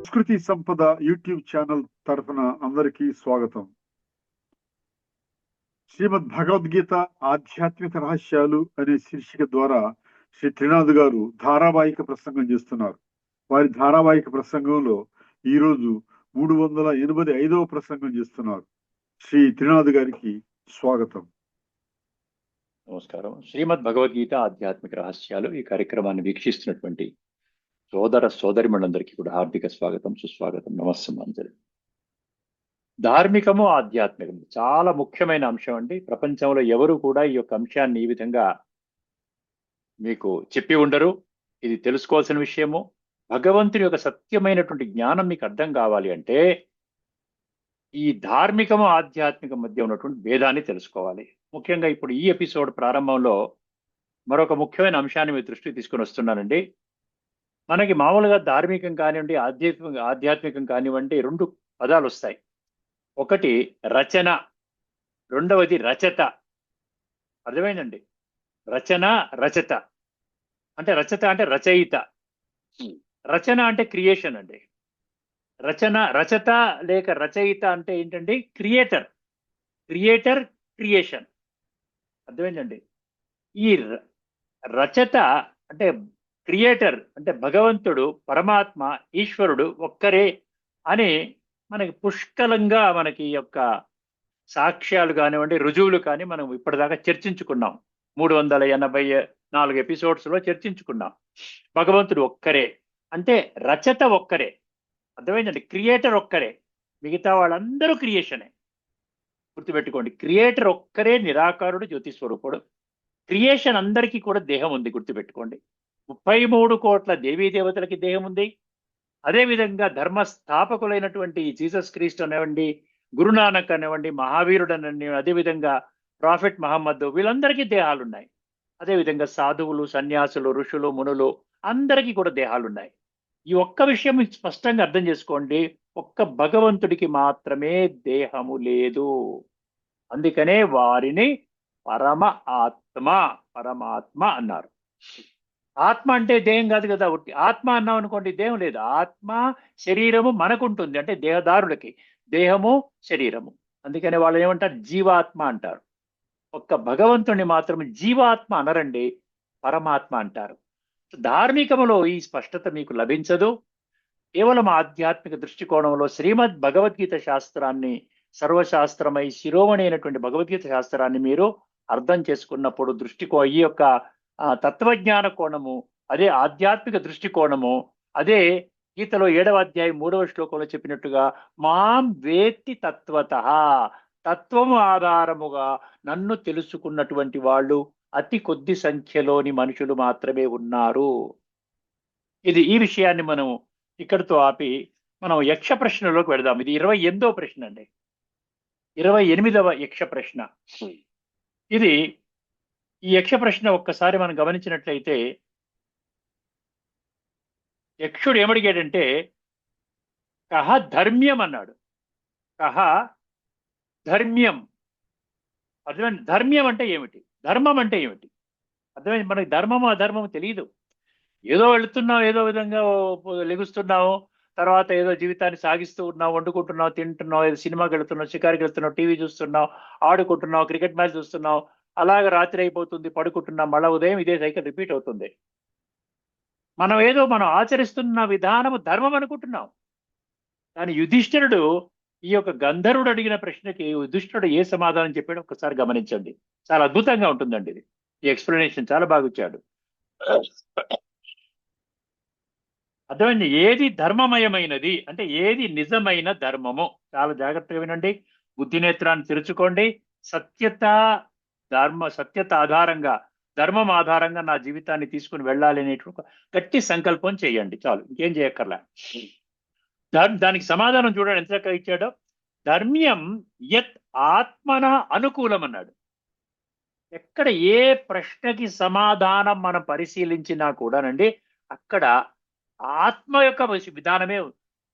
సంస్కృతి సంపద YouTube channel తరఫున అందరికీ స్వాగతం. శ్రీమద్ భగవద్గీత ఆధ్యాత్మిక రహస్యాలు అనే శీర్షిక ద్వారా శ్రీ త్రినాథ్ గారు ధారావాహిక ప్రసంగం చేస్తున్నారు. వారి ధారావాహిక ప్రసంగంలో ఈరోజు 385వ ప్రసంగం చేస్తున్నారు. శ్రీ త్రినాథ్ గారికి స్వాగతం. నమస్కారం. శ్రీమద్ భగవద్గీత ఆధ్యాత్మిక రహస్యాలు ఈ కార్యక్రమాన్ని వీక్షిస్తున్నటువంటి సోదర సోదరిమణులందరికీ కూడా హార్దిక స్వాగతం, సుస్వాగతం, నమస్సమాంజలి. ధార్మికము ఆధ్యాత్మికము చాలా ముఖ్యమైన అంశం అండి. ప్రపంచంలో ఎవరు కూడా ఈ యొక్క అంశాన్ని ఈ విధంగా మీకు చెప్పి ఉండరు. ఇది తెలుసుకోవాల్సిన విషయము. భగవంతుని యొక్క సత్యమైనటువంటి జ్ఞానం మీకు అర్థం కావాలి అంటే ఈ ధార్మికము ఆధ్యాత్మికం మధ్య ఉన్నటువంటి భేదాన్ని తెలుసుకోవాలి. ముఖ్యంగా ఇప్పుడు ఈ ఎపిసోడ్ ప్రారంభంలో మరొక ముఖ్యమైన అంశాన్ని మీ దృష్టికి తీసుకొని వస్తున్నానండి. మనకి మామూలుగా ధార్మికం కానివ్వండి, ఆధ్యాత్మికం కానివ్వండి, రెండు పదాలు వస్తాయి. ఒకటి రచన, రెండవది రచత. అర్థమైందండి? రచన, రచత అంటే రచయిత, రచన అంటే క్రియేషన్ అండి. రచత లేక రచయిత అంటే ఏంటండి? Creator, creation. అర్థమైందండి? ఈ రచత అంటే క్రియేటర్ అంటే భగవంతుడు, పరమాత్మ, ఈశ్వరుడు ఒక్కరే అని మనకి పుష్కలంగా మనకి యొక్క సాక్ష్యాలు కానివ్వండి, రుజువులు కానీ మనం ఇప్పటిదాకా చర్చించుకున్నాం. 384 ఎపిసోడ్స్లో చర్చించుకున్నాం. భగవంతుడు ఒక్కరే అంటే రచత ఒక్కరే. అర్థమైందండి? క్రియేటర్ ఒక్కరే, మిగతా వాళ్ళందరూ క్రియేషనే. గుర్తుపెట్టుకోండి, క్రియేటర్ ఒక్కరే నిరాకారుడు, జ్యోతి స్వరూపుడు. క్రియేషన్ అందరికీ కూడా దేహం ఉంది, గుర్తుపెట్టుకోండి. 33 కోట్ల దేవీ దేవతలకి దేహం ఉంది. అదేవిధంగా ధర్మస్థాపకులైనటువంటి జీసస్ క్రీస్తు అనివ్వండి, గురునానక్ అనివ్వండి, మహావీరుడు అని, అదేవిధంగా ప్రాఫెట్ మహమ్మద్, వీళ్ళందరికీ దేహాలు ఉన్నాయి. అదేవిధంగా సాధువులు, సన్యాసులు, ఋషులు, మునులు అందరికీ కూడా దేహాలు ఉన్నాయి. ఈ ఒక్క విషయం స్పష్టంగా అర్థం చేసుకోండి, ఒక్క భగవంతుడికి మాత్రమే దేహము లేదు. అందుకనే వారిని పరమాత్మ అన్నారు. ఆత్మ అంటే దేహం కాదు కదా. ఆత్మ అన్నాం అనుకోండి, దేహం లేదు. ఆత్మ, శరీరము మనకుంటుంది, అంటే దేహదారులకి దేహము, శరీరము. అందుకని వాళ్ళు ఏమంటారు? జీవాత్మ అంటారు. ఒక్క భగవంతుని మాత్రం జీవాత్మ అనరండి, పరమాత్మ అంటారు. ధార్మికములో ఈ స్పష్టత మీకు లభించదు. కేవలం ఆధ్యాత్మిక దృష్టికోణంలో శ్రీమద్ భగవద్గీత శాస్త్రాన్ని, సర్వశాస్త్రమై శిరోమణి అయినటువంటి భగవద్గీత శాస్త్రాన్ని మీరు అర్థం చేసుకున్నప్పుడు ఈ యొక్క తత్వజ్ఞాన కోణము, అదే ఆధ్యాత్మిక దృష్టికోణము, అదే గీతలో 7వ అధ్యాయం 3వ శ్లోకంలో చెప్పినట్టుగా మాం వేత్తి తత్వతః, తత్వము ఆధారముగా నన్ను తెలుసుకున్నటువంటి వాళ్ళు అతి కొద్ది సంఖ్యలోని మనుషులు మాత్రమే ఉన్నారు. ఈ విషయాన్ని మనం ఇక్కడితో ఆపి మనం యక్ష ప్రశ్నలోకి వెళదాం. ఇది 28వ ప్రశ్న అండి, 28వ యక్ష ప్రశ్న. ఈ యక్ష ప్రశ్న ఒక్కసారి మనం గమనించినట్లయితే యక్షుడు ఏమడిగాడంటే కహ ధర్మ్యం అన్నాడు. కహ ధర్మ్యం. అర్థమైంది? ధర్మ్యం అంటే ఏమిటి, ధర్మం అంటే ఏమిటి? అర్థమైంది? మనకి ధర్మము అధర్మము తెలియదు. ఏదో వెళుతున్నావు, ఏదో విధంగా లెగుస్తున్నావు, తర్వాత ఏదో జీవితాన్ని సాగిస్తూ ఉన్నావు, వండుకుంటున్నావు, తింటున్నావు, ఏదో సినిమాకి వెళుతున్నావు, షికారికి వెళుతున్నావు, టీవీ చూస్తున్నావు, ఆడుకుంటున్నావు, క్రికెట్ మ్యాచ్ చూస్తున్నావు, అలాగే రాత్రి అయిపోతుంది, పడుకుంటున్నాం, మళ్ళా ఉదయం ఇదే సైకిల్ రిపీట్ అవుతుంది. మనం ఆచరిస్తున్న విధానము ధర్మం అనుకుంటున్నాం. కానీ యుధిష్ఠిరుడు, ఈ యొక్క గంధర్వుడు అడిగిన ప్రశ్నకి యుధిష్ఠిరుడు ఏ సమాధానం చెప్పాడో ఒకసారి గమనించండి. చాలా అద్భుతంగా ఉంటుందండి ఇది. ఈ ఎక్స్ప్లెనేషన్ చాలా బాగా ఇచ్చాడు. అర్థమైంది? ఏది ధర్మమయమైనది అంటే ఏది నిజమైన ధర్మము. చాలా జాగ్రత్తగా వినండి, బుద్ధి నేత్రాన్ని తెరుచుకోండి. సత్యత ఆధారంగా, ధర్మం ఆధారంగా నా జీవితాన్ని తీసుకుని వెళ్ళాలి అనేటువంటి గట్టి సంకల్పం చేయండి, చాలు, ఇంకేం చేయక్కర్లే. దానికి సమాధానం చూడండి ఎంత చక్కగా ఇచ్చాడో. ధర్మ్యం యత్ ఆత్మన అనుకూలం అన్నాడు. ఎక్కడ ఏ ప్రశ్నకి సమాధానం మనం పరిశీలించినా కూడానండి, అక్కడ ఆత్మ యొక్క విధానమే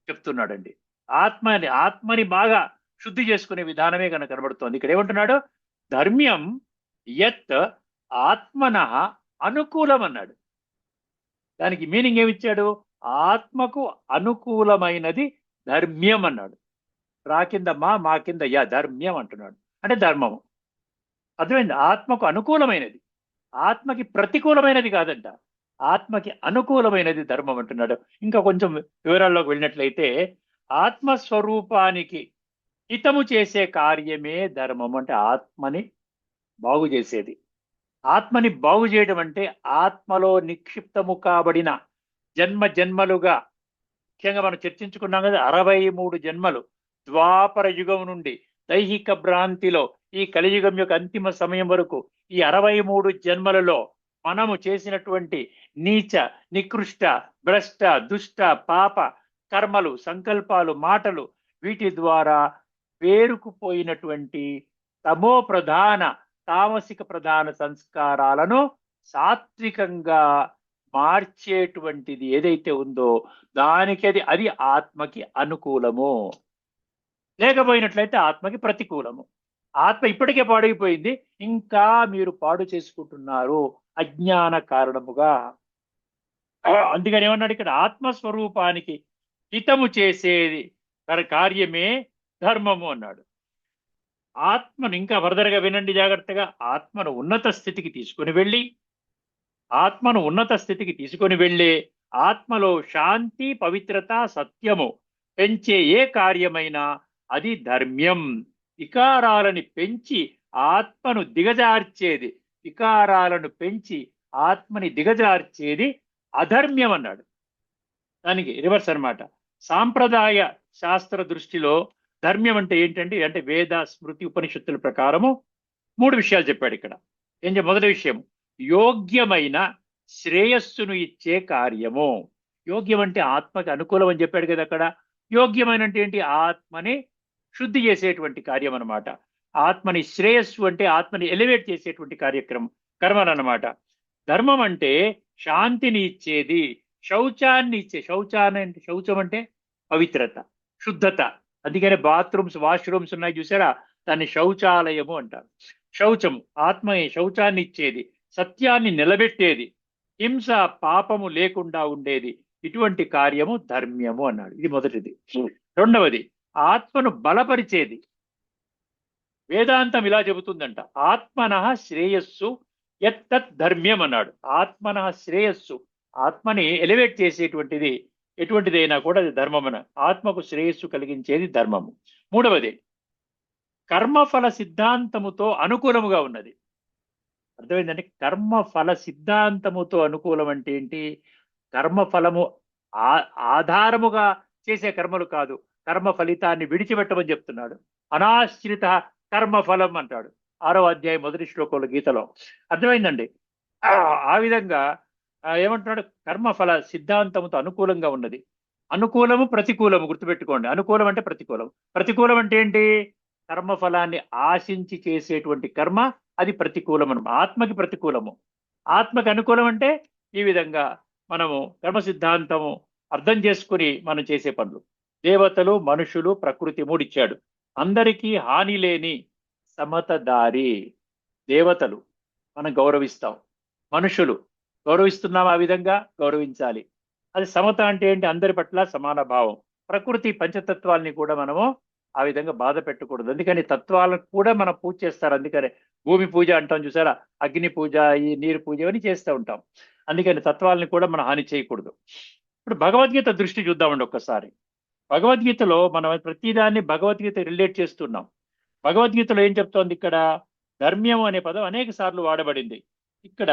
చెప్తున్నాడండి. ఆత్మని బాగా శుద్ధి చేసుకునే విధానమే కనుక కనబడుతోంది. ఇక్కడ ఏమంటున్నాడు? ధర్మ్యం యత్ ఆత్మన అనుకూలం అన్నాడు. దానికి మీనింగ్ ఏమిచ్చాడు? ఆత్మకు అనుకూలమైనది ధర్మ్యం అన్నాడు. రా కింద మా కింద యా, ధర్మ్యం అంటున్నాడు. అంటే ధర్మము. అర్థమైంది? ఆత్మకు అనుకూలమైనది, ఆత్మకి ప్రతికూలమైనది కాదంట, ఆత్మకి అనుకూలమైనది ధర్మం అంటున్నాడు. ఇంకా కొంచెం వివరాల్లోకి వెళ్ళినట్లయితే, ఆత్మస్వరూపానికి హితము చేసే కార్యమే ధర్మం. అంటే ఆత్మని బాగు చేసేది. ఆత్మని బాగు చేయడం అంటే ఆత్మలో నిక్షిప్తము కాబడిన జన్మ జన్మలుగా, ముఖ్యంగా మనం చర్చించుకున్నాం కదా, 63 జన్మలు ద్వాపర యుగం నుండి దైహిక భ్రాంతిలో ఈ కలియుగం యొక్క అంతిమ సమయం వరకు ఈ 63 జన్మలలో మనము చేసినటువంటి నీచ, నికృష్ట, భ్రష్ట, దుష్ట, పాప కర్మలు, సంకల్పాలు, మాటలు, వీటి ద్వారా పేరుకుపోయినటువంటి తమో ప్రధాన, తామసిక ప్రధాన సంస్కారాలను సాత్వికంగా మార్చేటువంటిది ఏదైతే ఉందో దానికి అది ఆత్మకి అనుకూలము. లేకపోయినట్లయితే ఆత్మకి ప్రతికూలము. ఆత్మ ఇప్పటికే పాడైపోయింది, ఇంకా మీరు పాడు చేసుకుంటున్నారు అజ్ఞాన కారణముగా. అందుకని ఏమన్నాడు ఇక్కడ, ఆత్మస్వరూపానికి హితము చేసేది కార్యమే ధర్మము అన్నాడు. ఆత్మను ఇంకా ఫర్దర్గా వినండి జాగ్రత్తగా. ఆత్మను ఉన్నత స్థితికి తీసుకొని వెళ్ళి, ఆత్మను ఉన్నత స్థితికి తీసుకొని వెళ్ళే, ఆత్మలో శాంతి, పవిత్రత, సత్యము పెంచే ఏ కార్యమైనా అది ధర్మ్యం. వికారాలని పెంచి ఆత్మను దిగజార్చేది, వికారాలను పెంచి ఆత్మని దిగజార్చేది అధర్మ్యం అన్నాడు. దానికి రివర్స్ అన్నమాట. సాంప్రదాయ శాస్త్ర దృష్టిలో ధర్మ్యం అంటే ఏంటంటే, అంటే వేద, స్మృతి, ఉపనిషత్తుల ప్రకారము 3 విషయాలు చెప్పాడు ఇక్కడ. మొదటి విషయం, యోగ్యమైన శ్రేయస్సును ఇచ్చే కార్యము. యోగ్యం అంటే ఆత్మకి అనుకూలం అని చెప్పాడు కదా అక్కడ. యోగ్యమైన అంటే ఏంటి? ఆత్మని శుద్ధి చేసేటువంటి కార్యం అన్నమాట. ఆత్మని శ్రేయస్సు అంటే ఆత్మని ఎలివేట్ చేసేటువంటి కార్యక్రమం, కర్మలు అన్నమాట. ధర్మం అంటే శాంతిని ఇచ్చేది, శౌచాన్ని ఇచ్చే, శౌచం అంటే పవిత్రత, శుద్ధత. అందుకనే బాత్రూమ్స్, వాష్రూమ్స్ ఉన్నాయి చూసారా, దాన్ని శౌచాలయము అంటారు. శౌచము ఆత్మయే, శౌచాన్ని ఇచ్చేది, సత్యాన్ని నిలబెట్టేది, హింస పాపము లేకుండా ఉండేది. ఇటువంటి కార్యము ధర్మ్యము అన్నాడు. ఇది మొదటిది. రెండవది, ఆత్మను బలపరిచేది. వేదాంతం ఇలా చెబుతుందంట, ఆత్మనః శ్రేయస్సు యత్తత్ ధర్మ్యం అన్నాడు. ఆత్మనః శ్రేయస్సు, ఆత్మని ఎలివేట్ చేసేటువంటిది ఎటువంటిదైనా కూడా అది ధర్మమున. ఆత్మకు శ్రేయస్సు కలిగించేది ధర్మము. మూడవది, కర్మఫల సిద్ధాంతముతో అనుకూలముగా ఉన్నది. అర్థమైందంటే, కర్మఫల సిద్ధాంతముతో అనుకూలం అంటే ఏంటి? కర్మఫలము ఆధారముగా చేసే కర్మలు కాదు, కర్మ ఫలితాన్ని విడిచిపెట్టమని చెప్తున్నాడు. అనాశ్రిత కర్మఫలం అంటాడు 6వ అధ్యాయం మొదటి శ్లోకంలో గీతలో. అర్థమైందండి? ఆ విధంగా ఏమంటున్నాడు? కర్మఫల సిద్ధాంతముతో అనుకూలంగా ఉన్నది. అనుకూలము, ప్రతికూలము గుర్తుపెట్టుకోండి. అనుకూలం అంటే ప్రతికూలం. ప్రతికూలం అంటే ఏంటి? కర్మఫలాన్ని ఆశించి చేసేటువంటి కర్మ అది ప్రతికూలం. ఆత్మకి ప్రతికూలము. ఆత్మకి అనుకూలం అంటే ఈ విధంగా మనము కర్మ సిద్ధాంతము అర్థం చేసుకుని మనం చేసే పనులు. దేవతలు, మనుషులు, ప్రకృతి 3 ఇచ్చాడు. అందరికీ హాని లేని సమతదారి. దేవతలు మనం గౌరవిస్తాం, మనుషులు గౌరవిస్తున్నాం, ఆ విధంగా గౌరవించాలి. అది సమత అంటే ఏంటి? అందరి పట్ల సమాన భావం. ప్రకృతి పంచతత్వాల్ని కూడా మనము ఆ విధంగా బాధ పెట్టకూడదు. అందుకని తత్వాలను కూడా మనం పూజ చేస్తారు. అందుకని భూమి పూజ అంటాం చూసారా, అగ్ని పూజ, ఈ నీరు పూజ ఇవన్నీ చేస్తూ ఉంటాం. అందుకని తత్వాలని కూడా మనం హాని చేయకూడదు. ఇప్పుడు భగవద్గీత దృష్టి చూద్దామండి ఒక్కసారి. భగవద్గీతలో మనం ప్రతిదాన్ని భగవద్గీత రిలేట్ చేస్తున్నాం. భగవద్గీతలో ఏం చెప్తోంది ఇక్కడ? ధర్మ్యం అనే పదం అనేక సార్లు వాడబడింది. ఇక్కడ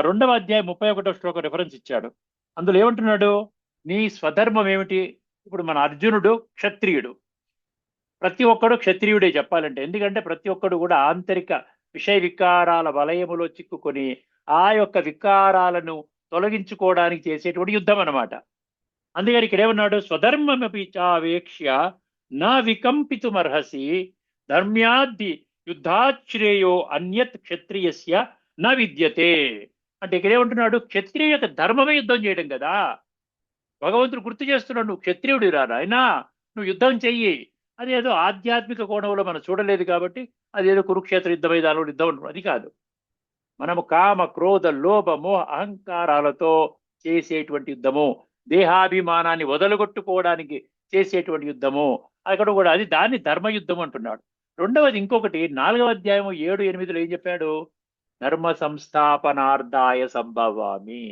2వ అధ్యాయం 31వ శ్లోకం రిఫరెన్స్ ఇచ్చాడు. అందులో ఏమంటున్నాడు? నీ స్వధర్మం ఏమిటి? ఇప్పుడు మన అర్జునుడు క్షత్రియుడు. ప్రతి ఒక్కడు క్షత్రియుడే చెప్పాలంటే. ఎందుకంటే ప్రతి ఒక్కడు కూడా ఆంతరిక విషయ వికారాల వలయములో చిక్కుకొని ఆ యొక్క వికారాలను తొలగించుకోవడానికి చేసేటువంటి యుద్ధం అన్నమాట. అందుకని ఇక్కడ ఏమన్నాడు? స్వధర్మమపి చావేక్ష్య నా వికంపితుమర్హసి ధర్మ్యాద్ది యుద్ధాశ్రేయో అన్యత్ క్షత్రియస్య నా విద్యతే. అంటే ఇక్కడ ఏమంటున్నాడు? క్షత్రియ యొక్క ధర్మమే యుద్ధం చేయడం కదా. భగవంతుడు గుర్తు చేస్తున్నాడు, నువ్వు క్షత్రియుడు రా నాయనా, నువ్వు యుద్ధం చెయ్యి. అదేదో ఆధ్యాత్మిక కోణంలో మనం చూడలేదు కాబట్టి అదేదో కురుక్షేత్ర యుద్ధమై దానిలో యుద్ధం, అది కాదు. మనము కామ, క్రోధ, లోభ, మోహ, అహంకారాలతో చేసేటువంటి యుద్ధము, దేహాభిమానాన్ని వదలగొట్టుకోవడానికి చేసేటువంటి యుద్ధము, అక్కడ కూడా అది దాన్ని ధర్మయుద్ధం అంటున్నాడు. రెండవది ఇంకొకటి 4వ అధ్యాయం 7, 8లో ఏం చెప్పాడు? ధర్మ సంస్థాపనార్థాయ సంభవామి.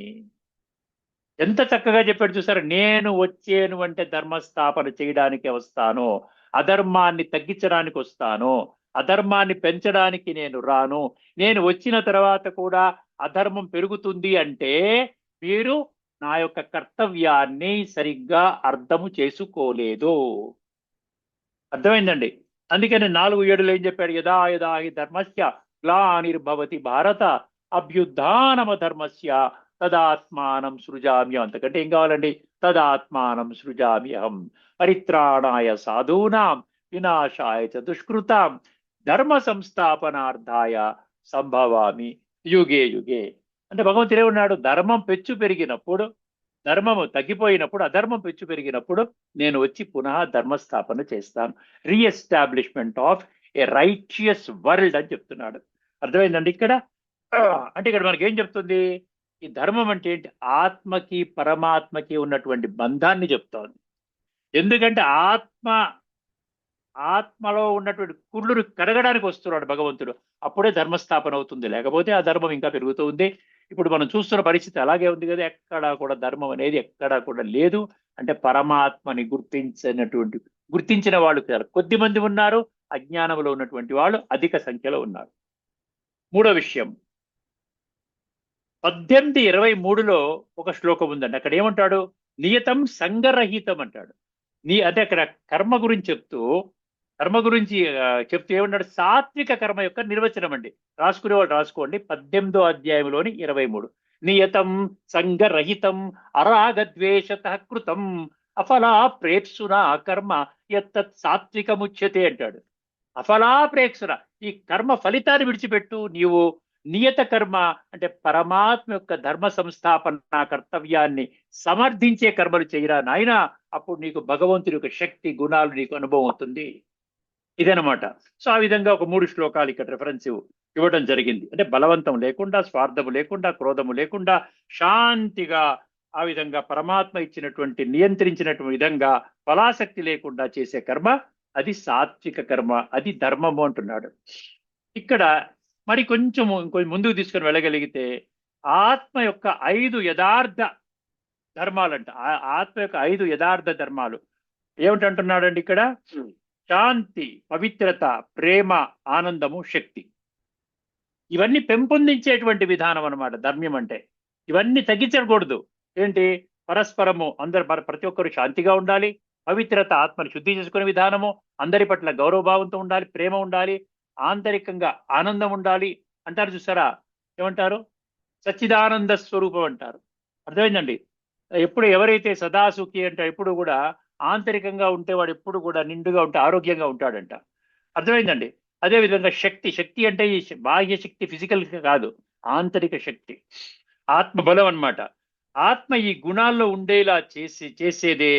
ఎంత చక్కగా చెప్పాడు చూసారు. నేను వచ్చేను అంటే ధర్మస్థాపన చేయడానికి వస్తాను, అధర్మాన్ని తగ్గించడానికి వస్తాను, అధర్మాన్ని పెంచడానికి నేను రాను. నేను వచ్చిన తర్వాత కూడా అధర్మం పెరుగుతుంది అంటే మీరు నా యొక్క కర్తవ్యాన్ని సరిగ్గా అర్థము చేసుకోలేదు. అర్థమైందండి. అందుకని 4:7లో ఏం చెప్పాడు? యదా యదా హి ధర్మస్య గ్లానిర్భవతి భారత అభ్యుత్థానమ ధర్మస్య తదాత్మానం సృజామ్యం. అంతకంటే ఏం కావాలండి? తదాత్మానం సృజామ్యహం పరిత్రాణాయ సాధూనాం వినాశాయ చ దుష్కృతాం ధర్మ సంస్థాపనార్థాయ సంభవామి యుగే యుగే. అంటే భగవంతుడే ఉన్నాడు. ధర్మం పెచ్చు పెరిగినప్పుడు, ధర్మము తగ్గిపోయినప్పుడు, అధర్మం పెచ్చు పెరిగినప్పుడు నేను వచ్చి పునః ధర్మస్థాపన చేస్తాను. Re-establishment of A righteous world అని చెప్తున్నాడు. అర్థమైందండి ఇక్కడ? అంటే ఇక్కడ మనకి ఏం చెప్తుంది? ఈ ధర్మం అంటే ఏంటి? ఆత్మకి పరమాత్మకి ఉన్నటువంటి బంధాన్ని చెప్తోంది. ఎందుకంటే ఆత్మలో ఉన్నటువంటి కుళ్ళును కడగడానికి వస్తున్నాడు భగవంతుడు. అప్పుడే ధర్మస్థాపన అవుతుంది. లేకపోతే ఆ ధర్మం ఇంకా పెరుగుతూ ఉంది. ఇప్పుడు మనం చూస్తున్న పరిస్థితి అలాగే ఉంది కదా. ఎక్కడా కూడా ధర్మం అనేది ఎక్కడా కూడా లేదు. అంటే పరమాత్మని గుర్తించిన వాళ్ళు కొద్ది మంది ఉన్నారు, అజ్ఞానంలో ఉన్నటువంటి వాళ్ళు అధిక సంఖ్యలో ఉన్నారు. మూడో విషయం 18:23లో ఒక శ్లోకం ఉందండి. అక్కడ ఏమంటాడు? నియతం సంగరహితం అంటాడు. అంటే అక్కడ కర్మ గురించి చెప్తూ ఏమన్నాడు? సాత్విక కర్మ యొక్క నిర్వచనం అండి. రాసుకునే వాళ్ళు రాసుకోండి. 18వ అధ్యాయంలోని 23. నియతం సంగరహితం అరాగద్వేషత కృతం అఫలా ప్రేప్సునా కర్మ యత్తత్ సాత్వికముచ్యతే అంటాడు. అఫలా ప్రేక్షణ, ఈ కర్మ ఫలితాన్ని విడిచిపెట్టు. నీవు నియత కర్మ అంటే పరమాత్మ యొక్క ధర్మ సంస్థాపన కర్తవ్యాన్ని సమర్థించే కర్మలు చేయరా నాయన. అప్పుడు నీకు భగవంతుడి యొక్క శక్తి గుణాలు నీకు అనుభవం అవుతుంది. ఇదనమాట. సో ఆ విధంగా ఒక 3 శ్లోకాలు ఇక్కడ రిఫరెన్స్ ఇవ్వడం జరిగింది. అంటే బలవంతం లేకుండా, స్వార్థము లేకుండా, క్రోధము లేకుండా, శాంతిగా ఆ విధంగా పరమాత్మ ఇచ్చినటువంటి నియంత్రించినటువంటి విధంగా ఫలాసక్తి లేకుండా చేసే కర్మ అది సాత్విక కర్మ, అది ధర్మము అంటున్నాడు. ఇక్కడ మరి కొంచెం ముందుకు తీసుకొని వెళ్ళగలిగితే ఆత్మ యొక్క 5 యథార్థ ధర్మాలంట. ఆత్మ యొక్క 5 యథార్థ ధర్మాలు ఏమిటంటున్నాడండి ఇక్కడ? శాంతి, పవిత్రత, ప్రేమ, ఆనందము, శక్తి. ఇవన్నీ పెంపొందించేటువంటి విధానం అన్నమాట ధర్మ్యం అంటే. ఇవన్నీ తగ్గించకూడదు. ఏంటి? పరస్పరము ప్రతి ఒక్కరు శాంతిగా ఉండాలి, పవిత్రత ఆత్మని శుద్ధి చేసుకునే విధానము, అందరి పట్ల గౌరవభావంతో ఉండాలి, ప్రేమ ఉండాలి, ఆంతరికంగా ఆనందం ఉండాలి అంటారు చూసారా? ఏమంటారు? సచ్చిదానంద స్వరూపం అంటారు. అర్థమైందండి? ఎప్పుడు ఎవరైతే సదాసుఖి అంటే ఎప్పుడు కూడా ఆంతరికంగా ఉంటే వాడు ఎప్పుడు కూడా నిండుగా ఉంటే ఆరోగ్యంగా ఉంటాడంట. అర్థమైందండి? అదేవిధంగా శక్తి అంటే ఈ బాహ్య శక్తి ఫిజికల్ కాదు, ఆంతరిక శక్తి, ఆత్మబలం అన్నమాట. ఆత్మ ఈ గుణాల్లో ఉండేలా చేసేదే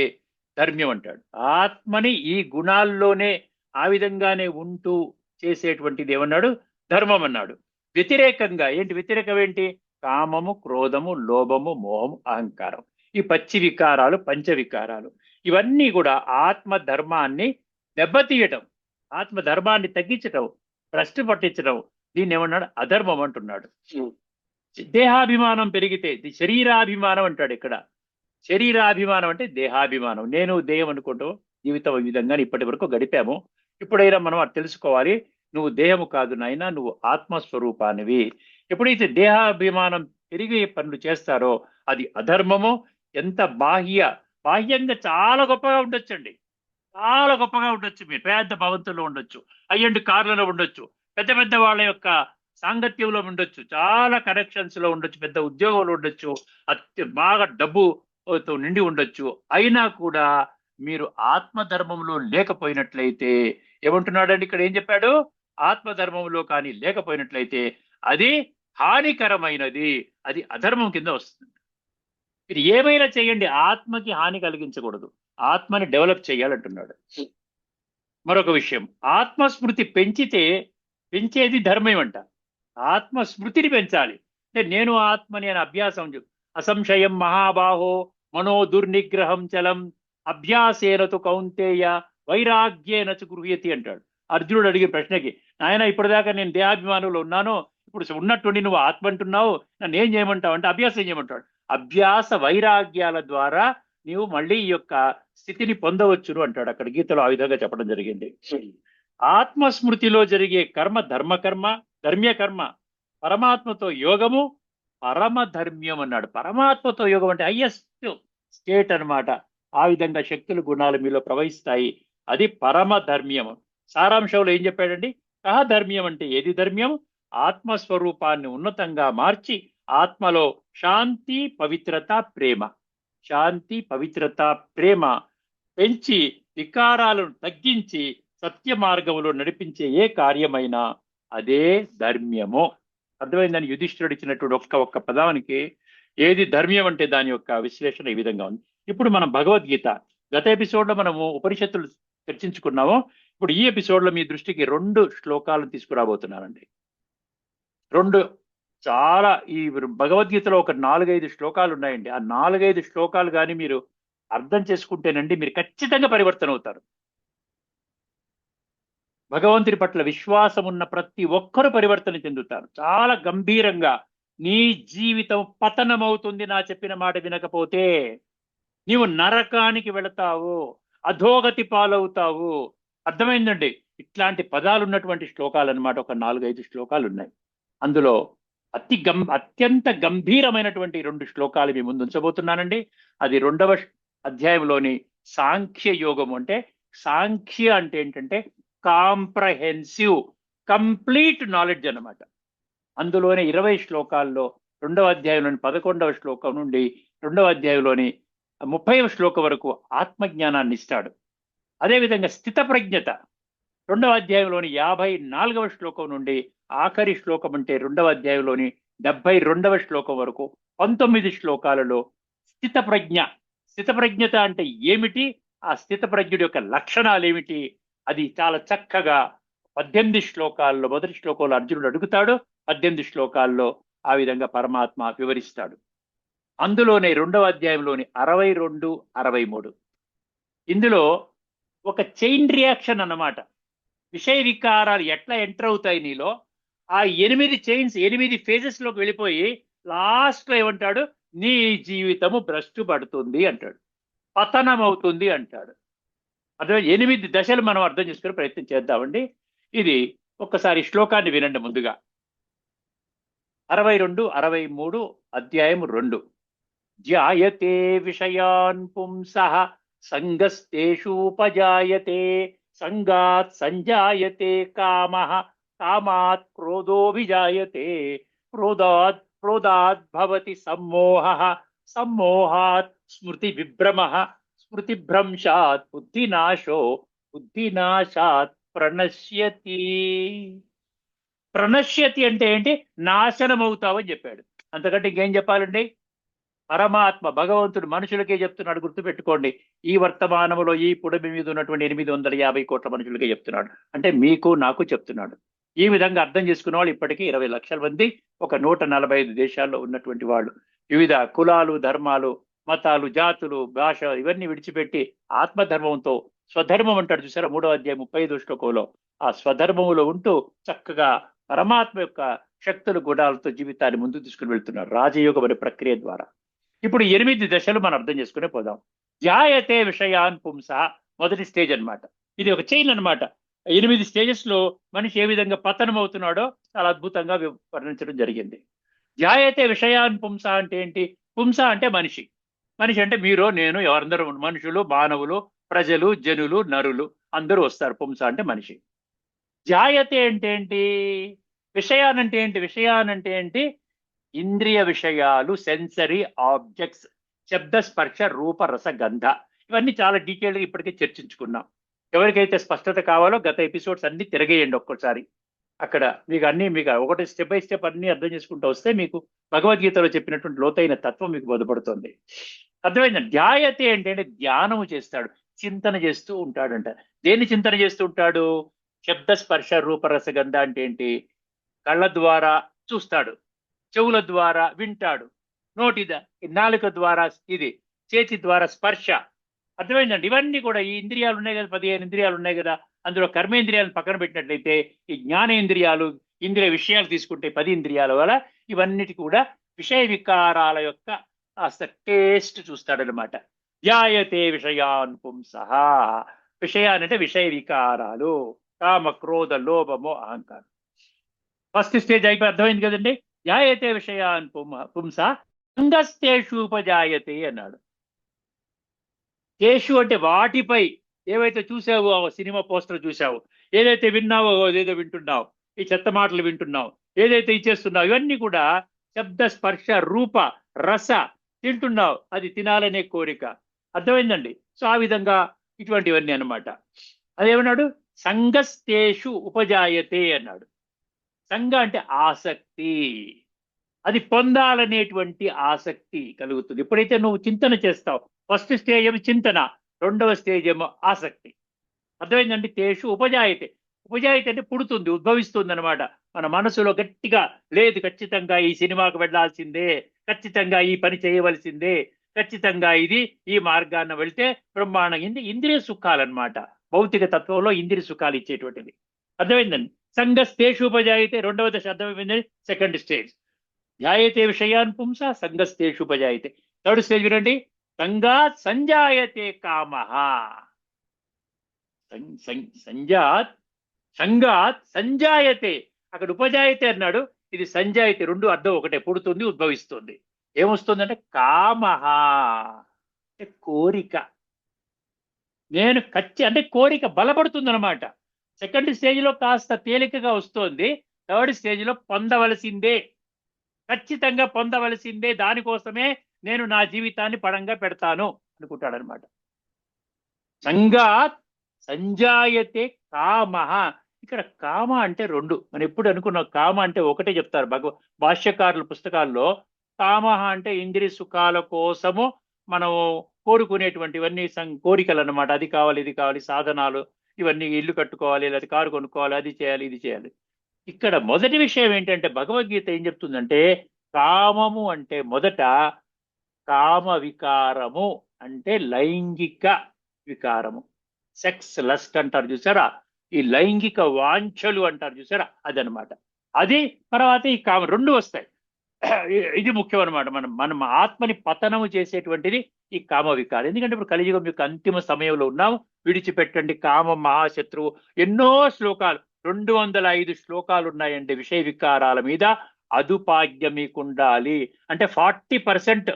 ధర్మ్యం అంటాడు. ఆత్మని ఈ గుణాల్లోనే ఆ విధంగానే ఉంటూ చేసేటువంటిది ఏమన్నాడు? ధర్మం అన్నాడు. వ్యతిరేకంగా ఏంటి? వ్యతిరేకం ఏంటి? కామము, క్రోధము, లోభము, మోహము, అహంకారం. ఈ వికారాలు, పంచవికారాలు ఇవన్నీ కూడా ఆత్మ ధర్మాన్ని దెబ్బతీయటం, ఆత్మ ధర్మాన్ని తగ్గించటం, భ్రష్టు పట్టించడం, దీన్ని ఏమన్నాడు? అధర్మం అంటున్నాడు. దేహాభిమానం పెరిగితే శరీరాభిమానం అంటాడు ఇక్కడ. శరీరాభిమానం అంటే దేహాభిమానం. నేను దేహం అనుకుంటూ జీవితం ఈ విధంగా ఇప్పటి వరకు గడిపాము. ఇప్పుడైనా మనం అది తెలుసుకోవాలి. నువ్వు దేహము కాదు నాయన, నువ్వు ఆత్మస్వరూపానివి. ఎప్పుడైతే దేహాభిమానం పెరిగి పనులు చేస్తారో అది అధర్మము. ఎంత బాహ్యంగా చాలా గొప్పగా ఉండొచ్చండి, చాలా గొప్పగా ఉండొచ్చు, మీరు పెద్ద భవంతుల్లో ఉండొచ్చు, అయ్యండి కార్లలో ఉండొచ్చు, పెద్ద పెద్ద వాళ్ళ యొక్క సాంగత్యంలో ఉండొచ్చు, చాలా కనెక్షన్స్ లో ఉండొచ్చు, పెద్ద ఉద్యోగంలో ఉండొచ్చు, బాగా డబ్బుతో నిండి ఉండొచ్చు. అయినా కూడా మీరు ఆత్మధర్మంలో లేకపోయినట్లయితే ఏమంటున్నాడండి ఇక్కడ? ఏం చెప్పాడు? ఆత్మధర్మంలో కానీ లేకపోయినట్లయితే అది హానికరమైనది, అది అధర్మం కింద వస్తుంది. మీరు ఏమైనా చేయండి, ఆత్మకి హాని కలిగించకూడదు, ఆత్మని డెవలప్ చేయాలంటున్నాడు. మరొక విషయం, ఆత్మస్మృతి పెంచేది ధర్మం అంట. ఆత్మస్మృతిని పెంచాలి అంటే నేను ఆత్మని అని అభ్యాసం. అసంశయం మహాబాహో మనో దుర్నిగ్రహం చలం అభ్యాసేనతు కౌంతేయ వైరాగ్యేన చ గృహ్యతి అంటాడు. అర్జునుడు అడిగే ప్రశ్నకి, నాయన ఇప్పటిదాకా నేను దేహాభిమానంలో ఉన్నాను, ఇప్పుడు ఉన్నట్టుండి నువ్వు ఆత్మ అంటున్నావు, నన్ను ఏం చేయమంటావు అంటే అభ్యాసం చేయమంటాడు. అభ్యాస వైరాగ్యాల ద్వారా నీవు మళ్ళీ ఈ యొక్క స్థితిని పొందవచ్చును అంటాడు. అక్కడ గీతలో ఆ విధంగా చెప్పడం జరిగింది. ఆత్మస్మృతిలో జరిగే కర్మ ధర్మకర్మ, ధర్మ్యకర్మ, పరమాత్మతో యోగము పరమధర్మ్యం అన్నాడు. పరమాత్మతో యోగం అంటే హయ్యెస్ట్ స్టేట్ అన్నమాట. ఆ విధంగా శక్తులు గుణాలు మీలో ప్రవహిస్తాయి. అది పరమధర్మ్యం. సారాంశంలో ఏం చెప్పాడండి? ధర్మ్యం అంటే ఏది ధర్మ్యం? ఆత్మస్వరూపాన్ని ఉన్నతంగా మార్చి ఆత్మలో శాంతి, పవిత్రత, ప్రేమ, శాంతి, పవిత్రత, ప్రేమ పెంచి వికారాలను తగ్గించి సత్య మార్గంలో నడిపించే ఏ కార్యమైనా అదే ధర్మ్యము. అర్థమైందని యుధిష్ఠిరుడు ఇచ్చినటువంటి ఒక్క పదానికి ఏది ధర్మ్యం అంటే దాని యొక్క విశ్లేషణ ఈ విధంగా ఉంది. ఇప్పుడు మనం భగవద్గీత గత ఎపిసోడ్లో మనము ఉపనిషత్తులు చర్చించుకున్నాము. ఇప్పుడు ఈ ఎపిసోడ్లో మీ దృష్టికి 2 శ్లోకాలను తీసుకురాబోతున్నానండి. 2 చాలా ఈ భగవద్గీతలో ఒక 4-5 శ్లోకాలు ఉన్నాయండి. ఆ 4-5 శ్లోకాలు కానీ మీరు అర్థం చేసుకుంటేనండి మీరు ఖచ్చితంగా పరివర్తన అవుతారు. భగవంతుడి పట్ల విశ్వాసం ఉన్న ప్రతి ఒక్కరు పరివర్తన చెందుతారు. చాలా గంభీరంగా నీ జీవితం పతనమవుతుంది నా చెప్పిన మాట వినకపోతే. నీవు నరకానికి వెళతావు, అధోగతి పాలవుతావు. అర్థమైందండి? ఇట్లాంటి పదాలు ఉన్నటువంటి శ్లోకాలు అన్నమాట. ఒక 4-5 శ్లోకాలు ఉన్నాయి. అందులో అత్యంత గంభీరమైనటువంటి 2 శ్లోకాలు మీ ముందు ఉంచబోతున్నానండి. అది 2వ అధ్యాయంలోని సాంఖ్య యోగం. అంటే సాంఖ్య అంటే ఏంటంటే కాంప్రహెన్సివ్, కంప్లీట్ నాలెడ్జ్ అన్నమాట. అందులోనే 20 శ్లోకాల్లో 2వ అధ్యాయంలోని 11వ శ్లోకం నుండి 2వ అధ్యాయంలోని 30వ శ్లోకం వరకు ఆత్మజ్ఞానాన్ని ఇస్తాడు. అదేవిధంగా స్థిత ప్రజ్ఞత 2వ అధ్యాయంలోని 54వ శ్లోకం నుండి ఆఖరి శ్లోకం అంటే 2వ అధ్యాయంలోని 72వ శ్లోకం వరకు 19 శ్లోకాలలో స్థిత ప్రజ్ఞత అంటే ఏమిటి, ఆ స్థిత ప్రజ్ఞుడి యొక్క లక్షణాలు ఏమిటి, అది చాలా చక్కగా 18 శ్లోకాల్లో, మొదటి శ్లోకంలో అర్జునుడు అడుగుతాడు, 18 శ్లోకాల్లో ఆ విధంగా పరమాత్మ వివరిస్తాడు. అందులోనే 2వ అధ్యాయంలోని 62, 63 ఇందులో ఒక చైన్ రియాక్షన్ అన్నమాట. విషయ వికారాలు ఎట్లా ఎంటర్ అవుతాయి నీలో, ఆ 8 చైన్స్ 8 ఫేజెస్ లోకి వెళ్ళిపోయి లాస్ట్ లో ఏమంటాడు, నీ జీవితము భ్రష్టు పడుతుంది అంటాడు, పతనం అవుతుంది అంటాడు. అదే 8 దశలు మనం అర్థం చేసుకునే ప్రయత్నం చేద్దామండి. ఇది ఒక్కసారి శ్లోకాన్ని వినండి ముందుగా. 62, 63 అధ్యాయం 2. ధ్యాయతే విషయాన్ పుంసః సంగస్తేషూపజాయతే సంగాత్ సంజాయతే కామః కామాత్ క్రోధోభిజాయతే క్రోధాత్ భవతి సమ్మోహః సమ్మోహాత్ స్మృతి విభ్రమః స్మృతిభ్రంశాత్ బుద్ధినాశాత్ ప్రణశ్యతి అంటే ఏంటి? నాశనం అవుతావని చెప్పాడు. అంతకంటే ఇంకేం చెప్పాలండి? పరమాత్మ భగవంతుడు మనుషులకే చెప్తున్నాడు, గుర్తుపెట్టుకోండి. ఈ వర్తమానంలో ఈ పుడమి మీద ఉన్నటువంటి 850 కోట్ల మనుషులకే చెప్తున్నాడు. అంటే మీకు నాకు చెప్తున్నాడు. ఈ విధంగా అర్థం చేసుకున్న వాళ్ళు ఇప్పటికీ 20 లక్షల మంది, ఒక 145 దేశాల్లో ఉన్నటువంటి వాళ్ళు, వివిధ కులాలు, ధర్మాలు, మతాలు, జాతులు, భాష ఇవన్నీ విడిచిపెట్టి ఆత్మధర్మంతో, స్వధర్మం అంటాడు చూసారా 3వ అధ్యాయం 35వ శ్లోకంలో, ఆ స్వధర్మములో ఉంటూ చక్కగా పరమాత్మ యొక్క శక్తులు గుణాలతో జీవితాన్ని ముందుకు తీసుకుని వెళ్తున్నారు రాజయోగం అనే ప్రక్రియ ద్వారా. ఇప్పుడు 8 దశలు మనం అర్థం చేసుకునే పోదాం. ధ్యాయతే విషయాన్ పుంసః మొదటి స్టేజ్ అన్నమాట. ఇది ఒక చైన్ అన్నమాట. 8 స్టేజెస్ లో మనిషి ఏ విధంగా పతనం అవుతున్నాడో చాలా అద్భుతంగా వర్ణించడం జరిగింది. ధ్యాయతే విషయాన్ పుంసః అంటే ఏంటి? పుంస అంటే మనిషి. మనిషి అంటే మీరు, నేను, ఎవరందరూ మనుషులు, మానవులు, ప్రజలు, జనులు, నరులు అందరూ వస్తారు. పుంస అంటే మనిషి. ధ్యాయతే అంటే ఏంటి? విషయానంటే ఏంటి? విషయానంటే ఏంటి? ఇంద్రియ విషయాలు, సెన్సరీ ఆబ్జెక్ట్స్, శబ్ద, స్పర్శ, రూప, రస, గంధ, ఇవన్నీ చాలా డీటెయిల్గా ఇప్పటికే చర్చించుకున్నాం. ఎవరికైతే స్పష్టత కావాలో గత ఎపిసోడ్స్ అన్ని తిరగేయండి ఒక్కసారి. అక్కడ మీకు ఒకటి స్టెప్ బై స్టెప్ అన్ని అర్థం చేసుకుంటూ వస్తే మీకు భగవద్గీతలో చెప్పినటువంటి లోతైన తత్వం మీకు బోధపడుతుంది. అర్థమైందండి? ధ్యాయతే అంటే ధ్యానము చేస్తాడు, చింతన చేస్తూ ఉంటాడంట. దేన్ని చింతన చేస్తూ ఉంటాడు? శబ్ద, స్పర్శ, రూప, రస, గంధ అంటే ఏంటి? కళ్ళ ద్వారా చూస్తాడు, చెవుల ద్వారా వింటాడు, నాలుక ద్వారా ఇది చేతి ద్వారా స్పర్శ. అర్థమైందండి? ఇవన్నీ కూడా ఈ ఇంద్రియాలు ఉన్నాయి కదా, 15 ఇంద్రియాలు ఉన్నాయి కదా, అందులో కర్మేంద్రియాలను పక్కన పెట్టినట్లయితే ఈ జ్ఞానేంద్రియాలు, ఇంద్రియ విషయాలు తీసుకుంటే 10 ఇంద్రియాల వల్ల ఇవన్నిటి కూడా విషయ వికారాల యొక్క కాస్త టేస్ట్ చూస్తాడనమాట. ధ్యాయతే విషయాన్ పుంసః. విషయానంటే విషయ వికారాలు, కామ క్రోధ లోభము అహంకారం. ఫస్ట్ స్టేజ్ అయిపోయి అర్థమైంది కదండి. ధ్యాయతే విషయాన్ పుంసః సంగస్తేషు ఉపజాయతే అన్నాడు. తేషు అంటే వాటిపై, ఏవైతే చూసావో సినిమా పోస్టర్ చూసావు, ఏదైతే విన్నావో ఏదో వింటున్నావు, ఈ చెత్త మాటలు వింటున్నావు, ఏదైతే ఇచ్చేస్తున్నావు, ఇవన్నీ కూడా శబ్ద స్పర్శ రూప రస తింటున్నావు, అది తినాలనే కోరిక. అర్థమైందండి? సో ఆ విధంగా ఇటువంటివన్నీ అన్నమాట. అదేమన్నాడు? సంగస్తేషు ఉపజాయతే అన్నాడు. సంగ అంటే ఆసక్తి, అది పొందాలనేటువంటి ఆసక్తి కలుగుతుంది ఎప్పుడైతే నువ్వు చింతన చేస్తావు. ఫస్ట్ స్టేజ్ ఏమో చింతన, రెండవ స్టేజ్ ఏమో ఆసక్తి. అర్థమైందండి? తేషు ఉపజాయతే. ఉపజాయతే అంటే పుడుతుంది, ఉద్భవిస్తుంది అనమాట. మన మనసులో గట్టిగా లేదు, ఖచ్చితంగా ఈ సినిమాకు వెళ్ళాల్సిందే, ఖచ్చితంగా ఈ పని చేయవలసిందే, ఖచ్చితంగా ఇది ఈ మార్గాన్ని వెళ్తే బ్రహ్మాండం. ఇంద్రియ సుఖాలన్నమాట. భౌతిక తత్వంలో ఇంద్రియ సుఖాలు ఇచ్చేటువంటిది. అర్థమైందండి? సంగస్తేషు ఉపజాయతే రెండవ దశ అర్థమైందండి. సెకండ్ స్టేజ్ ధ్యాయతే విషయాన్ పుంస సంగస్తేషు ఉపజాయతే. థర్డ్ స్టేజ్ వినండి. సంగాత్ సంజాయతే కామః. సంగాత్ సంజాయతే, అక్కడ ఉపజాయతే అన్నాడు, ఇది సంజాయతే. రెండు అర్థం ఒకటే, పుడుతుంది, ఉద్భవిస్తుంది. ఏమొస్తుందంటే కామః అంటే కోరిక. నేను అంటే కోరిక బలపడుతుంది అనమాట. సెకండ్ స్టేజ్ లో కాస్త తేలికగా వస్తుంది, థర్డ్ స్టేజ్ లో పొందవలసిందే, ఖచ్చితంగా పొందవలసిందే, దానికోసమే నేను నా జీవితాన్ని పడంగా పెడతాను అనుకుంటాడనమాట. సంగాత్ సంజాయతే కామః. ఇక్కడ కామ అంటే రెండు. మనం ఎప్పుడు అనుకున్నాం కామ అంటే ఒకటే చెప్తారు భాష్యకారుల పుస్తకాల్లో. కామః అంటే ఇంద్రియ సుఖాల కోసము మనం కోరుకునేటువంటివన్నీ కోరికలు అన్నమాట. అది కావాలి, ఇది కావాలి, సాధనాలు, ఇవన్నీ, ఇల్లు కట్టుకోవాలి, లేదా కారు కొనుక్కోవాలి, అది చేయాలి, ఇది చేయాలి. ఇక్కడ మొదటి విషయం ఏంటంటే భగవద్గీత ఏం చెప్తుందంటే, కామము అంటే మొదట కామ వికారము అంటే లైంగిక వికారము, సెక్స్ లస్ట్ అంటారు చూసారా, ఈ లైంగిక వాంఛలు అంటారు చూసారా, అదనమాట. అది తర్వాత ఈ కామ రెండు వస్తాయి. ఇది ముఖ్యం అనమాట. మనం ఆత్మని పతనము చేసేటువంటిది ఈ కామ వికారం. ఎందుకంటే ఇప్పుడు కలియుగం యొక్క అంతిమ సమయంలో ఉన్నాము. విడిచిపెట్టండి కామం మహాశత్రువు. ఎన్నో శ్లోకాలు, 205 శ్లోకాలు ఉన్నాయండి విషయ వికారాల మీద. అదుపాగ్యం మీకు ఉండాలి అంటే 40%,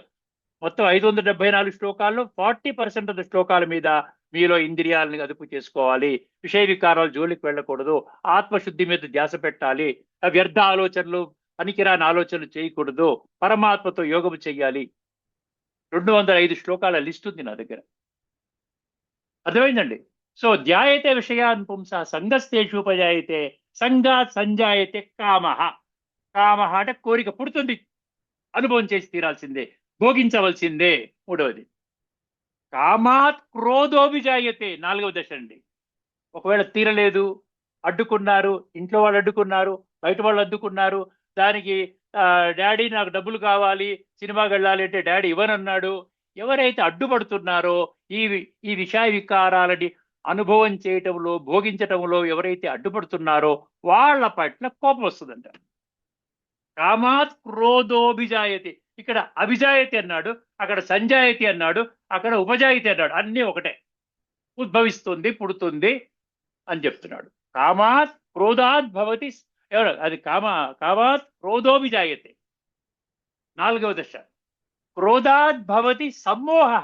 మొత్తం 574 శ్లోకాల్లో 40% ఆఫ్ శ్లోకాల మీద మీలో ఇంద్రియాలను అదుపు చేసుకోవాలి, విషయ వికారాలు జోలికి వెళ్ళకూడదు, ఆత్మశుద్ధి మీద ధ్యాస పెట్టాలి, వ్యర్థ ఆలోచనలు, పనికిరాని ఆలోచనలు చేయకూడదు, పరమాత్మతో యోగము చెయ్యాలి. 205 శ్లోకాల లిస్ట్ ఉంది నా దగ్గర. అర్థమైందండి? సో ధ్యాయతే విషయాన్ పుంస సంగస్తేషు ఉపజాయతే సంగాత్ సంజాయతే కామః. కామః అంటే కోరిక పుడుతుంది, అనుభవం చేసి తీరాల్సిందే, భోగించవలసిందే. మూడవది కామాత్ క్రోధోభిజాయతే, నాలుగవ దశ అండి. ఒకవేళ తీరలేదు, అడ్డుకున్నారు, ఇంట్లో వాళ్ళు అడ్డుకున్నారు, బయట వాళ్ళు అడ్డుకున్నారు, దానికి డాడీ నాకు డబ్బులు కావాలి, సినిమాకి వెళ్ళాలి అంటే డాడీ ఇవ్వనన్నాడు. ఎవరైతే అడ్డుపడుతున్నారో ఈ విషయ వికారాలని అనుభవం చేయటంలో, భోగించటంలో ఎవరైతే అడ్డుపడుతున్నారో వాళ్ళ పట్ల కోపం వస్తుందంట. కామాత్ క్రోధోభిజాయతే. ఇక్కడ అభిజాయతే అన్నాడు, అక్కడ సంజాయతి అన్నాడు, అక్కడ ఉపజాయతి అన్నాడు. అన్నీ ఒకటే, ఉద్భవిస్తుంది, పుడుతుంది అని చెప్తున్నాడు. కామాత్ క్రోధాత్ భవతి, ఎవరు అది కామాత్ క్రోధోభిజాయతే. నాలుగవ దశ క్రోధాత్ భవతి సమ్మోహ.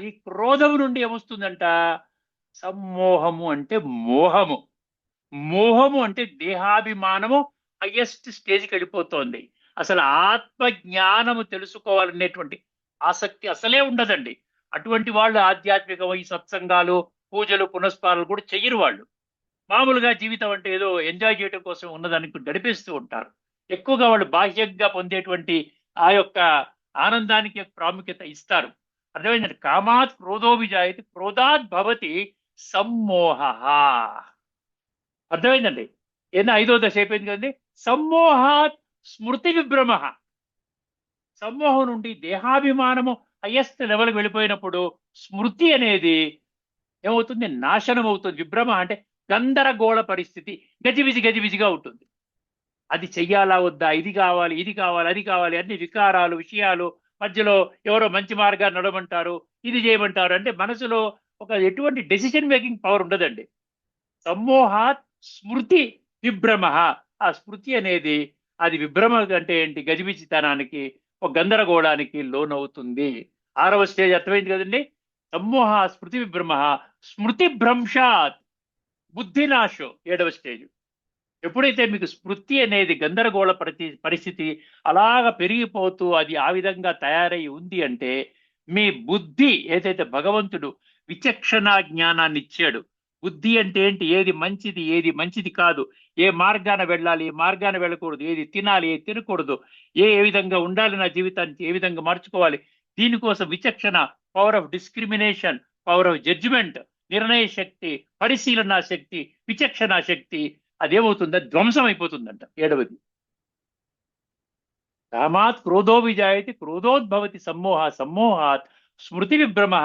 ఈ క్రోధము నుండి ఏమొస్తుందంట? సమ్మోహము అంటే మోహము. మోహము అంటే దేహాభిమానము హైయెస్ట్ స్టేజ్కి వెళ్ళిపోతోంది. అసలు ఆత్మజ్ఞానము తెలుసుకోవాలనేటువంటి ఆసక్తి అసలే ఉండదండి. అటువంటి వాళ్ళు ఆధ్యాత్మిక ఈ సత్సంగాలు, పూజలు, పునస్కారాలు కూడా చెయ్యరు. వాళ్ళు మామూలుగా జీవితం అంటే ఏదో ఎంజాయ్ చేయడం కోసం ఉన్నదానికి గడిపేస్తూ ఉంటారు. ఎక్కువగా వాళ్ళు బాహ్యంగా పొందేటువంటి ఆ యొక్క ఆనందానికి ప్రాముఖ్యత ఇస్తారు. అర్థమైందండి? కామాత్ క్రోధోభిజాయతి క్రోధాత్ భవతి సమ్మోహ. అర్థమైందండి? ఏదైనా 5వ దశ అయిపోయింది కదండి. సమ్మోహాత్ స్మృతి విభ్రమ. సమ్మోహం నుండి దేహాభిమానము హైయెస్ట్ లెవెల్కి వెళ్ళిపోయినప్పుడు స్మృతి అనేది ఏమవుతుంది? నాశనం అవుతుంది. విభ్రమ అంటే గందరగోళ పరిస్థితి, గజిబిజి గజిబిజిగా ఉంటుంది. అది చెయ్యాలా వద్దా, ఇది కావాలి, ఇది కావాలి, అది కావాలి, అన్ని వికారాలు, విషయాలు, మధ్యలో ఎవరో మంచి మార్గాన్ని నడవమంటారు, ఇది చేయమంటారు. అంటే మనసులో ఒక ఎటువంటి డెసిషన్ మేకింగ్ పవర్ ఉండదండి. సమ్మోహాత్ స్మృతి విభ్రమ. ఆ స్మృతి అనేది అది విభ్రమ అంటే ఏంటి? గజిబిజితనానికి, ఒక గందరగోళానికి లోనవుతుంది. 6వ స్టేజ్ అర్థమైంది కదండి. సమ్మోహ స్మృతి విభ్రమ, స్మృతి భ్రంశాత్ బుద్ధినాశో 7వ స్టేజ్. ఎప్పుడైతే మీకు స్మృతి అనేది గందరగోళ పరిస్థితి అలాగ పెరిగిపోతూ అది ఆ విధంగా తయారై ఉంది అంటే, మీ బుద్ధి ఏదైతే భగవంతుడు విచక్షణ జ్ఞానాన్ని ఇచ్చాడు. బుద్ధి అంటే ఏంటి? ఏది మంచిది, ఏది మంచిది కాదు, ఏ మార్గాన వెళ్ళాలి, ఏ మార్గాన వెళ్ళకూడదు, ఏది తినాలి, ఏది తినకూడదు, ఏ విధంగా ఉండాలి, నా జీవితాన్ని ఏ విధంగా మార్చుకోవాలి, దీనికోసం విచక్షణ, power of discrimination, power of judgement, నిర్ణయ శక్తి, పరిశీలన శక్తి, విచక్షణ శక్తి, అదేమవుతుందో ధ్వంసం అయిపోతుందంట. 7వది. కామాత్ క్రోధో విజాయతి క్రోధోద్భవతి సమ్మోహ సమ్మోహాత్ స్మృతి విభ్రమ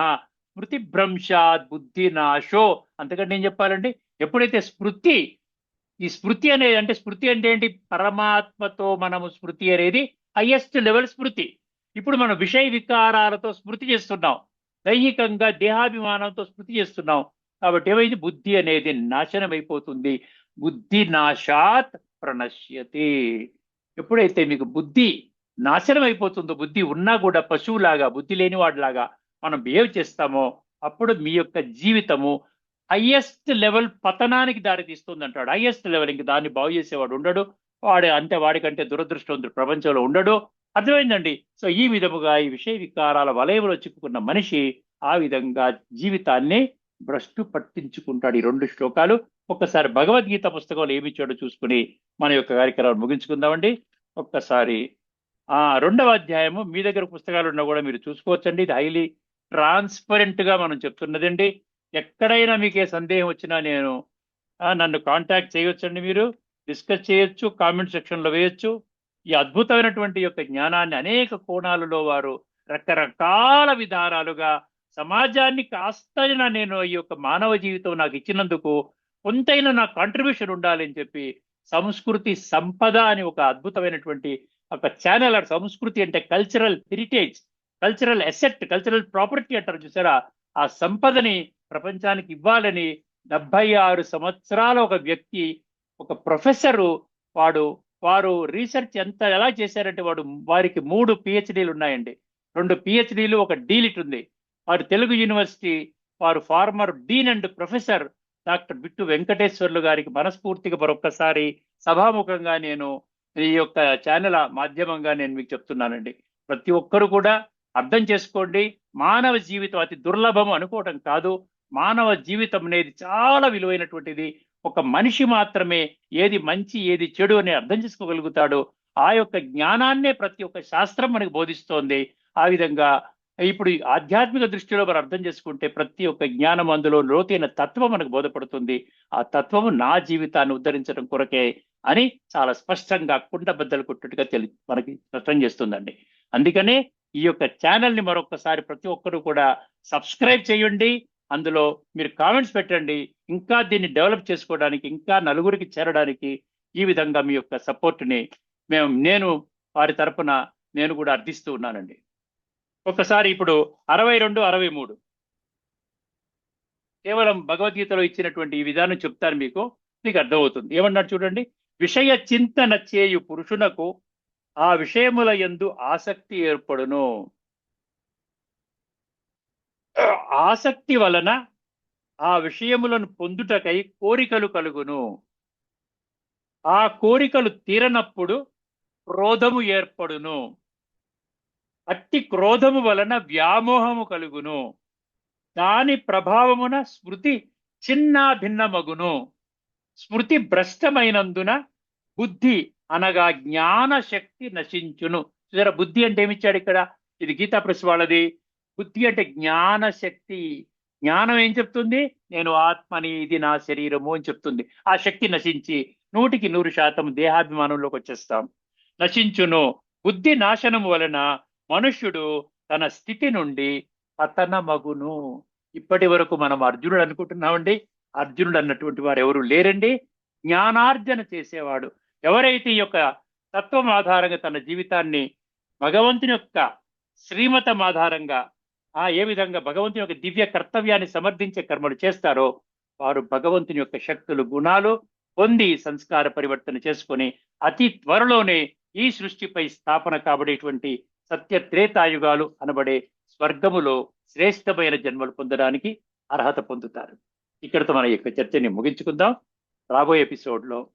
స్మృతి భ్రంశాత్ బుద్ధి నాశో. అంతకంటే ఏం చెప్పాలండి? ఎప్పుడైతే స్మృతి, ఈ స్మృతి అనేది అంటే స్మృతి అంటే ఏంటి? పరమాత్మతో మనము స్మృతి అనేది హైయెస్ట్ లెవెల్ స్మృతి. ఇప్పుడు మనం విషయ వికారాలతో స్మృతి చేస్తున్నాం, దైహికంగా దేహాభిమానంతో స్మృతి చేస్తున్నాం. కాబట్టి ఏమైంది? బుద్ధి అనేది నాశనం అయిపోతుంది. బుద్ధి నాశాత్ ప్రణశ్యతి. ఎప్పుడైతే మీకు బుద్ధి నాశనం అయిపోతుందో, బుద్ధి ఉన్నా కూడా పశువులాగా, బుద్ధి లేని వాడిలాగా మనం బిహేవ్ చేస్తామో, అప్పుడు మీ యొక్క జీవితము హైయెస్ట్ లెవెల్ పతనానికి దారి తీస్తుంది అంటాడు. హైయెస్ట్ లెవెల్, ఇంక దాన్ని బాగు చేసేవాడు ఉండడు, వాడికంటే దురదృష్టవంతుడు ప్రపంచంలో ఉండడు. అర్థమైందండి. సో ఈ విధముగా ఈ విషయ వికారాల వలయంలో చిక్కుకున్న మనిషి ఆ విధంగా జీవితాన్ని భ్రష్టు పట్టించుకుంటాడు. ఈ 2 శ్లోకాలు ఒక్కసారి భగవద్గీత పుస్తకంలో ఏమిచ్చాడో చూసుకుని మన యొక్క కార్యక్రమాన్ని ముగించుకుందామండి. ఒక్కసారి 2వ అధ్యాయము మీ దగ్గర పుస్తకాలు ఉన్నా కూడా మీరు చూసుకోవచ్చండి. ఇది హైలీ ట్రాన్స్పరెంట్ గా మనం చెప్తున్నదండి. ఎక్కడైనా మీకే సందేహం వచ్చినా నన్ను కాంటాక్ట్ చేయొచ్చండి. మీరు డిస్కస్ చేయొచ్చు, కామెంట్ సెక్షన్ లో వేయొచ్చు. ఈ అద్భుతమైనటువంటి యొక్క జ్ఞానాన్ని అనేక కోణాలలో వారు రకరకాల విధానాలుగా సమాజాన్ని కాస్తైనా నేను ఈ యొక్క మానవ జీవితం నాకు ఇచ్చినందుకు కొంతైనా నా కాంట్రిబ్యూషన్ ఉండాలని చెప్పి సంస్కృతి సంపద అని ఒక అద్భుతమైనటువంటి ఒక ఛానల్. సంస్కృతి అంటే cultural heritage, cultural asset, cultural property అంటారు చూసారా, ఆ సంపదని ప్రపంచానికి ఇవ్వాలని 76 సంవత్సరాల ఒక వ్యక్తి, ఒక ప్రొఫెసరు, వారు రీసెర్చ్ ఎలా చేశారంటే వారికి 3 పిహెచ్డీలు ఉన్నాయండి. 2 పిహెచ్డీలు, ఒక డీలిట్ ఉంది. వారు తెలుగు యూనివర్సిటీ, వారు former dean and professor doctor Bittu Venkateswarlu గారికి మనస్ఫూర్తిగా మరొక్కసారి సభాముఖంగా నేను ఈ యొక్క ఛానల్ మాధ్యమంగా నేను మీకు చెప్తున్నానండి. ప్రతి ఒక్కరు కూడా అర్థం చేసుకోండి. మానవ జీవితం అతి దుర్లభము అనుకోవటం కాదు. మానవ జీవితం అనేది చాలా విలువైనటువంటిది. ఒక మనిషి మాత్రమే ఏది మంచి ఏది చెడు అని అర్థం చేసుకోగలుగుతాడు. ఆ యొక్క జ్ఞానాన్నే ప్రతి ఒక్క శాస్త్రం మనకు బోధిస్తోంది. ఆ విధంగా ఇప్పుడు ఆధ్యాత్మిక దృష్టిలో మనం అర్థం చేసుకుంటే ప్రతి ఒక్క జ్ఞానం అందులో లోతైన తత్వం మనకు బోధపడుతుంది. ఆ తత్వము నా జీవితాన్ని ఉద్ధరించడం కొరకే అని చాలా స్పష్టంగా కుండబద్దలు కొట్టుగా మనకి స్పష్టం చేస్తుందండి. అందుకనే ఈ యొక్క ఛానల్ని మరొకసారి ప్రతి ఒక్కరూ కూడా సబ్స్క్రైబ్ చేయండి. అందులో మీరు కామెంట్స్ పెట్టండి. ఇంకా దీన్ని డెవలప్ చేసుకోవడానికి, ఇంకా నలుగురికి చేరడానికి ఈ విధంగా మీ యొక్క సపోర్ట్ని నేను వారి తరపున నేను కూడా అర్థిస్తూ ఉన్నానండి. ఒకసారి ఇప్పుడు 62, 63 కేవలం భగవద్గీతలో ఇచ్చినటువంటి ఈ విధానం చెప్తాను, మీకు అర్థమవుతుంది. ఏమన్నాడు చూడండి. విషయ చింతన చేయు పురుషునకు ఆ విషయముల యందు ఆసక్తి ఏర్పడును. ఆసక్తి వలన ఆ విషయములను పొందుటకై కోరికలు కలుగును. ఆ కోరికలు తీరనప్పుడు క్రోధము ఏర్పడును. అట్టి క్రోధము వలన వ్యామోహము కలుగును. దాని ప్రభావమున స్మృతి చిన్న భిన్నమగును. స్మృతి భ్రష్టమైనందున బుద్ధి అనగా జ్ఞాన శక్తి నశించును. చూసారా, బుద్ధి అంటే ఏమిచ్చాడు ఇక్కడ? ఇది గీతా ప్రెస్ వాళ్ళది. బుద్ధి అంటే జ్ఞాన శక్తి. జ్ఞానం ఏం చెప్తుంది? నేను ఆత్మని, ఇది నా శరీరము అని చెప్తుంది. ఆ శక్తి నశించి 100% దేహాభిమానంలోకి వచ్చేస్తాం. నశించును. బుద్ధి నాశనం వలన మనుష్యుడు తన స్థితి నుండి పతనమగును. ఇప్పటి వరకు మనం అర్జునుడు అనుకుంటున్నామండి. అర్జునుడు అన్నటువంటి వారు ఎవరు లేరండి. జ్ఞానార్జన చేసేవాడు ఎవరైతే ఈ యొక్క తత్వం ఆధారంగా తన జీవితాన్ని భగవంతుని యొక్క శ్రీమతం ఆధారంగా ఏ విధంగా భగవంతుని యొక్క దివ్య కర్తవ్యాన్ని సమర్థించే కర్మలు చేస్తారో వారు భగవంతుని యొక్క శక్తులు గుణాలు పొంది సంస్కార పరివర్తన చేసుకొని అతి త్వరలోనే ఈ సృష్టిపై స్థాపన కాబడేటువంటి సత్య త్రేతాయుగాలు అనబడే స్వర్గములో శ్రేష్టమైన జన్మలు పొందడానికి అర్హత పొందుతారు. ఇక్కడితో మన యొక్క చర్చని ముగించుకుందాం. రాబోయే ఎపిసోడ్లో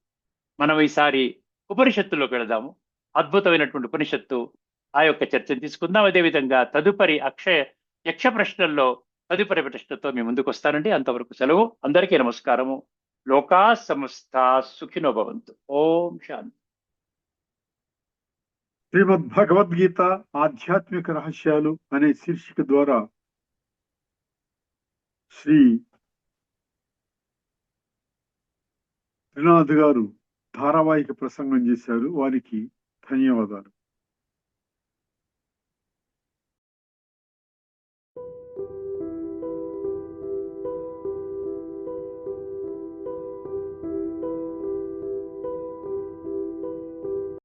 మనం ఈసారి ఉపనిషత్తులోకి వెళదాము. అద్భుతమైనటువంటి ఉపనిషత్తు ఆ యొక్క చర్చను తీసుకుందాం. అదేవిధంగా తదుపరి యక్ష ప్రశ్నల్లో తదుపరి ప్రశ్నతో మీ ముందుకు వస్తానండి. అంతవరకు సెలవు. అందరికీ నమస్కారము. లోకా సమస్త సుఖినో భవంతు. ఓం శాంతి. శ్రీమద్ భగవద్గీత ఆధ్యాత్మిక రహస్యాలు అనే శీర్షిక ద్వారా శ్రీ త్రినాథ్ గారు ధారావాహిక ప్రసంగం చేశారు. వారికి ధన్యవాదాలు.